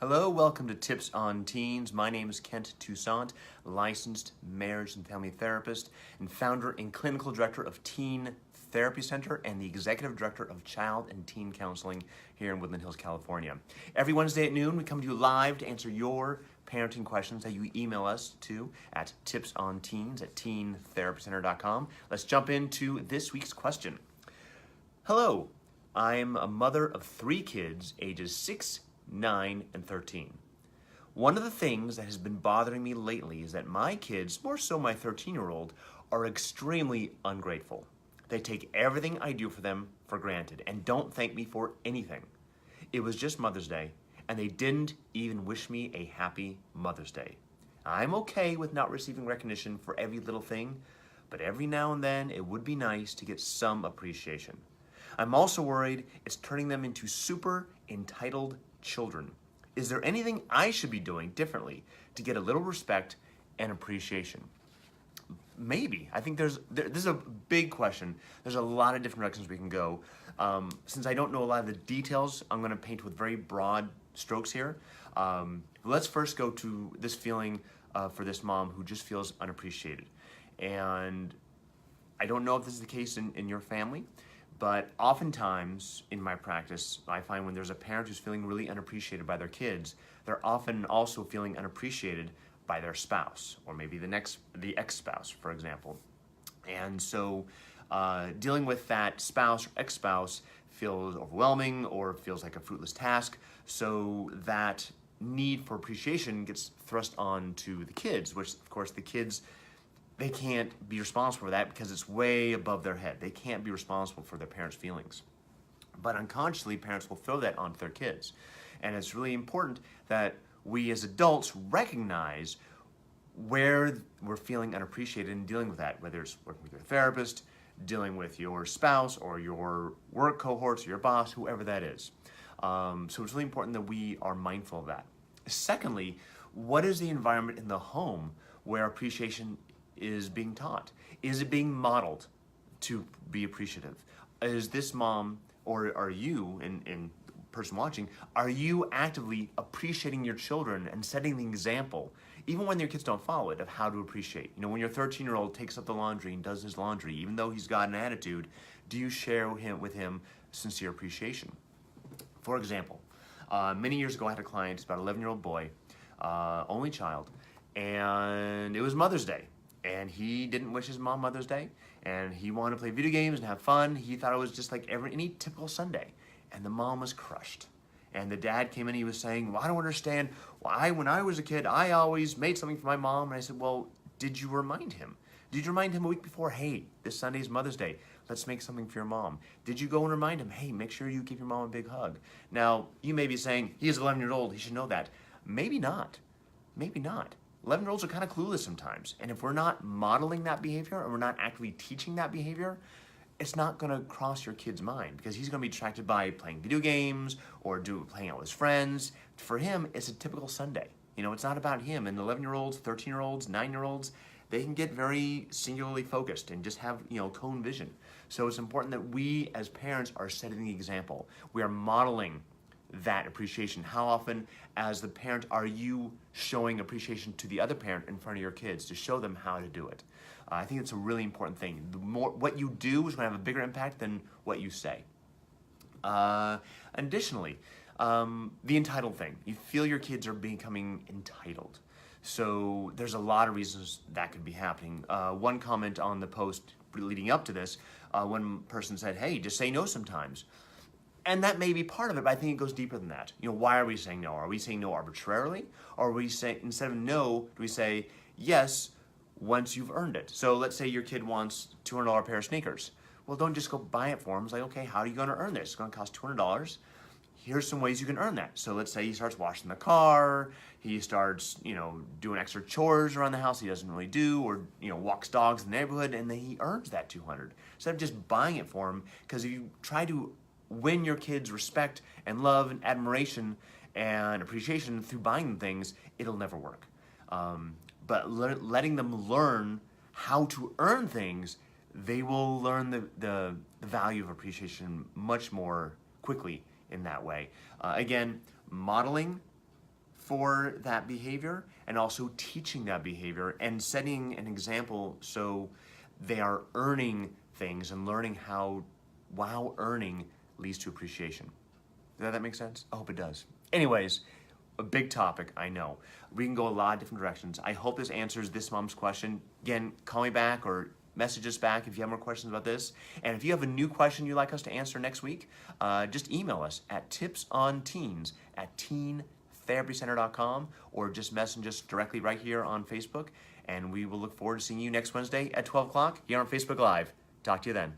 Hello, welcome to Tips on Teens. My name is Kent Toussaint, licensed marriage and family therapist and founder and clinical director of Teen Therapy Center and the executive director of Child and Teen Counseling here in Woodland Hills, California. Every Wednesday at noon, we come to you live to answer your parenting questions that you email us to at tipsonteens@teentherapycenter.com. Let's jump into this week's question. Hello, I'm a mother of 3 kids, ages 6, 9, and 13. One of the things that has been bothering me lately is that my kids, more so my 13-year-old, are extremely ungrateful. They take everything I do for them for granted and don't thank me for anything. It was just Mother's Day, and they didn't even wish me a happy Mother's Day. I'm okay with not receiving recognition for every little thing, but every now and then it would be nice to get some appreciation. I'm also worried it's turning them into super entitled children. Is there anything I should be doing differently to get a little respect and appreciation? Maybe. I think this is a big question. There's a lot of different directions we can go. Since I don't know a lot of the details, I'm going to paint with very broad strokes here. Let's first go to this feeling for this mom who just feels unappreciated. And I don't know if this is the case in your family, but oftentimes in my practice, I find when there's a parent who's feeling really unappreciated by their kids, they're often also feeling unappreciated by their spouse, or maybe the ex-spouse, for example. And so dealing with that spouse or ex-spouse feels overwhelming or feels like a fruitless task. So that need for appreciation gets thrust onto the kids, which of course the kids, they can't be responsible for that because it's way above their head. They can't be responsible for their parents' feelings. But unconsciously, parents will throw that onto their kids. And it's really important that we as adults recognize where we're feeling unappreciated and dealing with that, whether it's working with your therapist, dealing with your spouse or your work cohorts or your boss, whoever that is. So it's really important that we are mindful of that. Secondly, what is the environment in the home where appreciation is being taught? Is it being modeled to be appreciative? Is this mom, or are you, and person watching, are you actively appreciating your children and setting the example, even when your kids don't follow it, of how to appreciate? You know, when your 13-year-old takes up the laundry and does his laundry, even though he's got an attitude, do you share with him sincere appreciation? For example, many years ago I had a client, about an 11-year-old boy, only child, and it was Mother's Day. And he didn't wish his mom Mother's Day, and he wanted to play video games and have fun. He thought it was just like any typical Sunday. And the mom was crushed. And the dad came in, he was saying, well, I don't understand why when I was a kid, I always made something for my mom. And I said, well, did you remind him? Did you remind him a week before, hey, this Sunday is Mother's Day. Let's make something for your mom. Did you go and remind him, hey, make sure you give your mom a big hug? Now, you may be saying, he is 11 years old, he should know that. Maybe not. Maybe not. 11-year-olds are kind of clueless sometimes. And if we're not modeling that behavior or we're not actively teaching that behavior, it's not going to cross your kid's mind because he's going to be distracted by playing video games or playing out with his friends. For him, it's a typical Sunday. You know, it's not about him. And 11-year-olds, 13-year-olds, 9-year-olds, they can get very singularly focused and just have, cone vision. So it's important that we as parents are setting the example. We are modeling that appreciation. How often as the parent are you showing appreciation to the other parent in front of your kids to show them how to do it? I think it's a really important thing. The more what you do is going to have a bigger impact than what you say. Additionally, the entitled thing. You feel your kids are becoming entitled. So there's a lot of reasons that could be happening. One comment on the post leading up to this, one person said, hey, just say no sometimes. And that may be part of it, but I think it goes deeper than that. Why are we saying no? Are we saying no arbitrarily? Or are we saying, instead of no, do we say yes once you've earned it? So let's say your kid wants $200 pair of sneakers. Well, don't just go buy it for him. It's like, okay, how are you going to earn this? It's going to cost $200. Here's some ways you can earn that. So let's say he starts washing the car, he starts, doing extra chores around the house he doesn't really do, or, walks dogs in the neighborhood, and then he earns that $200. Instead of just buying it for him, because if you try to win your kids' respect and love and admiration and appreciation through buying them things, it'll never work. But letting them learn how to earn things, they will learn the value of appreciation much more quickly in that way. Again, modeling for that behavior and also teaching that behavior and setting an example so they are earning things and learning how earning leads to appreciation. Does that make sense? I hope it does. Anyways, a big topic, I know. We can go a lot of different directions. I hope this answers this mom's question. Again, call me back or message us back if you have more questions about this. And if you have a new question you'd like us to answer next week, just email us at tipsonteens@teentherapycenter.com or just message us directly right here on Facebook. And we will look forward to seeing you next Wednesday at 12 o'clock here on Facebook Live. Talk to you then.